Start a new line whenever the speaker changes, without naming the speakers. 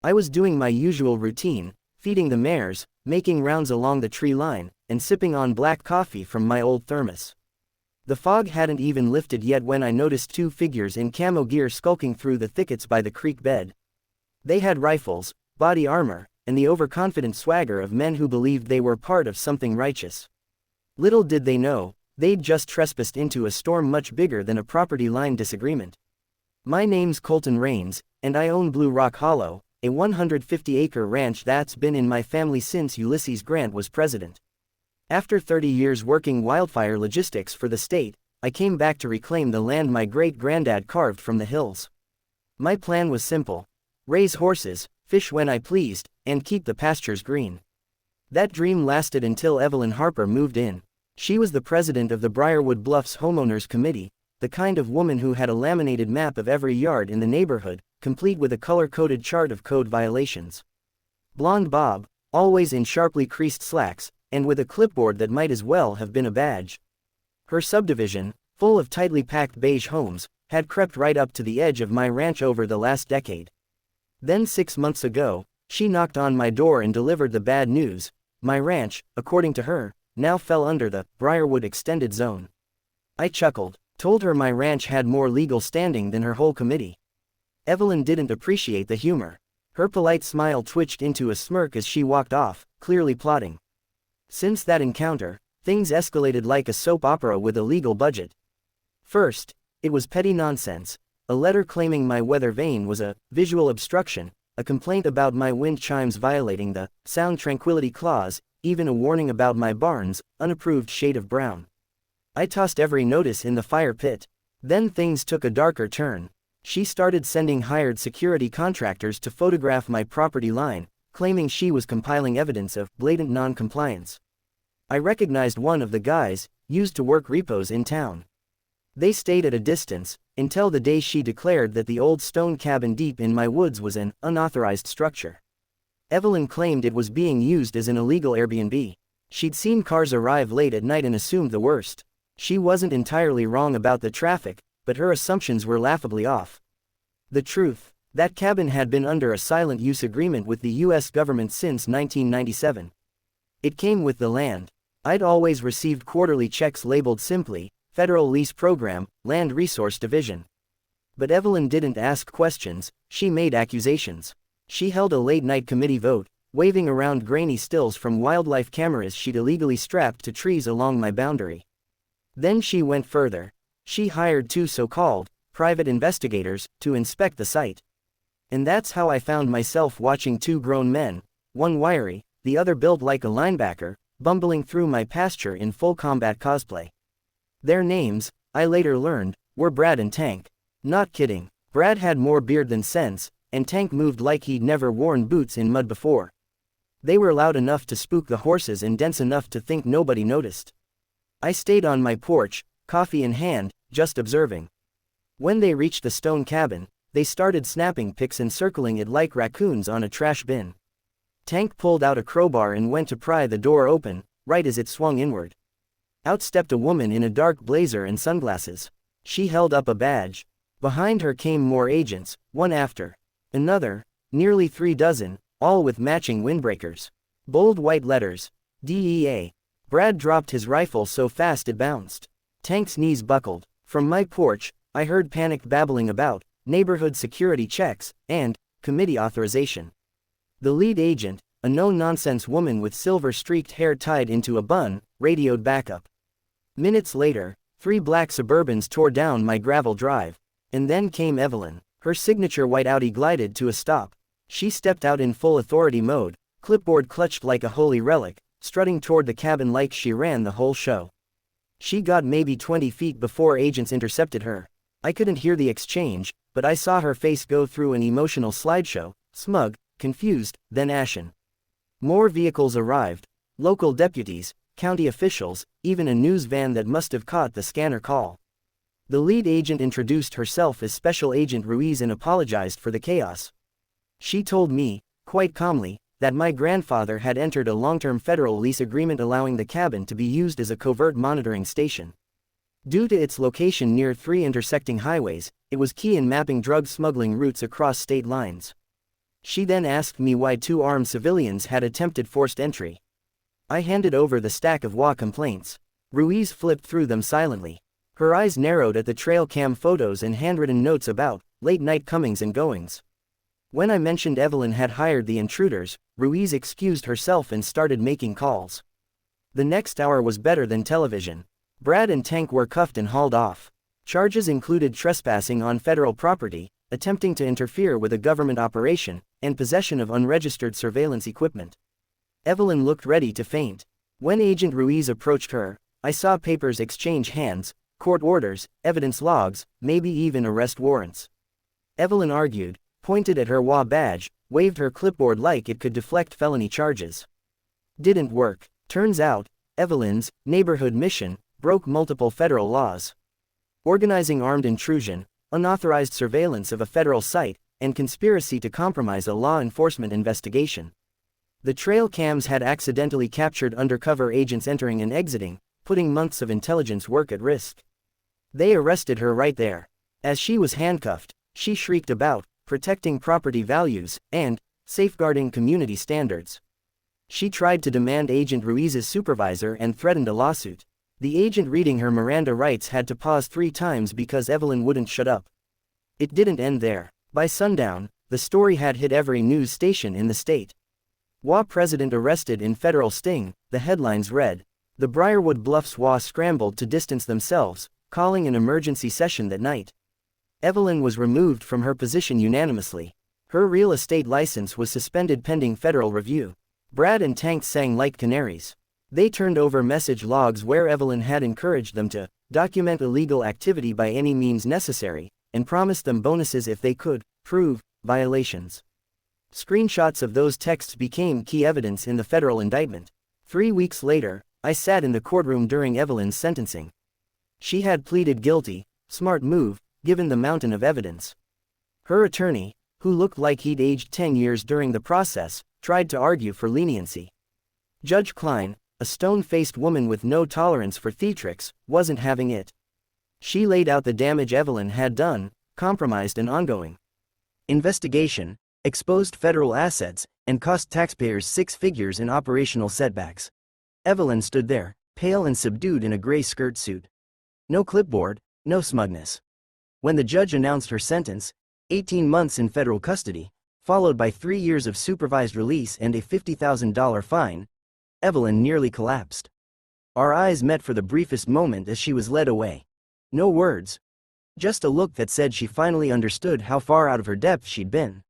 I was doing my usual routine, feeding the mares, making rounds along the tree line, and sipping on black coffee from my old thermos. The fog hadn't even lifted yet when I noticed two figures in camo gear skulking through the thickets by the creek bed. They had rifles, body armor, and the overconfident swagger of men who believed they were part of something righteous. Little did they know, they'd just trespassed into a storm much bigger than a property line disagreement. My name's Colton Raines, and I own Blue Rock Hollow, a 150-acre ranch that's been in my family since Ulysses Grant was president. After 30 years working wildfire logistics for the state, I came back to reclaim the land my great-granddad carved from the hills. My plan was simple: raise horses, fish when I pleased, and keep the pastures green. That dream lasted until Evelyn Harper moved in. She was the president of the Briarwood Bluffs Homeowners Committee, the kind of woman who had a laminated map of every yard in the neighborhood, complete with a color-coded chart of code violations. Blonde bob, always in sharply creased slacks, and with a clipboard that might as well have been a badge. Her subdivision, full of tightly packed beige homes, had crept right up to the edge of my ranch over the last decade. Then 6 months ago, she knocked on my door and delivered the bad news: my ranch, according to her, now fell under the Briarwood Extended Zone. I chuckled, told her my ranch had more legal standing than her whole committee. Evelyn didn't appreciate the humor. Her polite smile twitched into a smirk as she walked off, clearly plotting. Since that encounter, things escalated like a soap opera with a legal budget. First, it was petty nonsense: a letter claiming my weather vane was a visual obstruction, a complaint about my wind chimes violating the sound tranquility clause, even a warning about my barn's unapproved shade of brown. I tossed every notice in the fire pit. Then things took a darker turn. She started sending hired security contractors to photograph my property line, claiming she was compiling evidence of blatant non-compliance. I recognized one of the guys, used to work repos in town. They stayed at a distance, until the day she declared that the old stone cabin deep in my woods was an unauthorized structure. Evelyn claimed it was being used as an illegal Airbnb. She'd seen cars arrive late at night and assumed the worst. She wasn't entirely wrong about the traffic, but her assumptions were laughably off. The truth: that cabin had been under a silent use agreement with the U.S. government since 1997. It came with the land. I'd always received quarterly checks labeled simply, Federal Lease Program, Land Resource Division. But Evelyn didn't ask questions, she made accusations. She held a late-night committee vote, waving around grainy stills from wildlife cameras she'd illegally strapped to trees along my boundary. Then she went further. She hired two so-called private investigators to inspect the site. And that's how I found myself watching two grown men, one wiry, the other built like a linebacker, bumbling through my pasture in full combat cosplay. Their names, I later learned, were Brad and Tank. Not kidding. Brad had more beard than sense, and Tank moved like he'd never worn boots in mud before. They were loud enough to spook the horses and dense enough to think nobody noticed. I stayed on my porch, coffee in hand, just observing. When they reached the stone cabin, they started snapping pics and circling it like raccoons on a trash bin. Tank pulled out a crowbar and went to pry the door open, right as it swung inward. Out stepped a woman in a dark blazer and sunglasses. She held up a badge. Behind her came more agents, one after another, nearly 3 dozen, all with matching windbreakers. Bold white letters: DEA. Brad dropped his rifle so fast it bounced. Tank's knees buckled. From my porch, I heard panicked babbling about neighborhood security checks and committee authorization. The lead agent, a no-nonsense woman with silver-streaked hair tied into a bun, radioed backup. Minutes later, 3 black Suburbans tore down my gravel drive. And then came Evelyn. Her signature white Audi glided to a stop. She stepped out in full authority mode, clipboard clutched like a holy relic, strutting toward the cabin like she ran the whole show. She got maybe 20 feet before agents intercepted her. I couldn't hear the exchange, but I saw her face go through an emotional slideshow, smug, confused, then ashen. More vehicles arrived: local deputies, county officials, even a news van that must have caught the scanner call. The lead agent introduced herself as Special Agent Ruiz and apologized for the chaos. She told me, quite calmly, that my grandfather had entered a long-term federal lease agreement allowing the cabin to be used as a covert monitoring station. Due to its location near 3 intersecting highways, it was key in mapping drug smuggling routes across state lines. She then asked me why 2 armed civilians had attempted forced entry. I handed over the stack of WA complaints. Ruiz flipped through them silently. Her eyes narrowed at the trail cam photos and handwritten notes about late-night comings and goings. When I mentioned Evelyn had hired the intruders, Ruiz excused herself and started making calls. The next hour was better than television. Brad and Tank were cuffed and hauled off. Charges included trespassing on federal property, attempting to interfere with a government operation, and possession of unregistered surveillance equipment. Evelyn looked ready to faint. When Agent Ruiz approached her, I saw papers exchange hands, court orders, evidence logs, maybe even arrest warrants. Evelyn argued, pointed at her WA badge, waved her clipboard like it could deflect felony charges. Didn't work. Turns out, Evelyn's neighborhood mission broke multiple federal laws. Organizing armed intrusion, unauthorized surveillance of a federal site, and conspiracy to compromise a law enforcement investigation. The trail cams had accidentally captured undercover agents entering and exiting, putting months of intelligence work at risk. They arrested her right there. As she was handcuffed, she shrieked about protecting property values and safeguarding community standards. She tried to demand Agent Ruiz's supervisor and threatened a lawsuit. The agent reading her Miranda rights had to pause 3 times because Evelyn wouldn't shut up. It didn't end there. By sundown, the story had hit every news station in the state. WA president arrested in federal sting, the headlines read. The Briarwood Bluffs WA scrambled to distance themselves, calling an emergency session that night. Evelyn was removed from her position unanimously. Her real estate license was suspended pending federal review. Brad and Tank sang like canaries. They turned over message logs where Evelyn had encouraged them to document illegal activity by any means necessary, and promised them bonuses if they could prove violations. Screenshots of those texts became key evidence in the federal indictment. 3 weeks later, I sat in the courtroom during Evelyn's sentencing. She had pleaded guilty, smart move, given the mountain of evidence. Her attorney, who looked like he'd aged 10 years during the process, tried to argue for leniency. Judge Klein, a stone-faced woman with no tolerance for theatrics, wasn't having it. She laid out the damage Evelyn had done, compromised and ongoing investigation, exposed federal assets, and cost taxpayers 6 figures in operational setbacks. Evelyn stood there, pale and subdued in a gray skirt suit. No clipboard, no smugness. When the judge announced her sentence, 18 months in federal custody, followed by 3 years of supervised release and a $50,000 fine, Evelyn nearly collapsed. Our eyes met for the briefest moment as she was led away. No words. Just a look that said she finally understood how far out of her depth she'd been.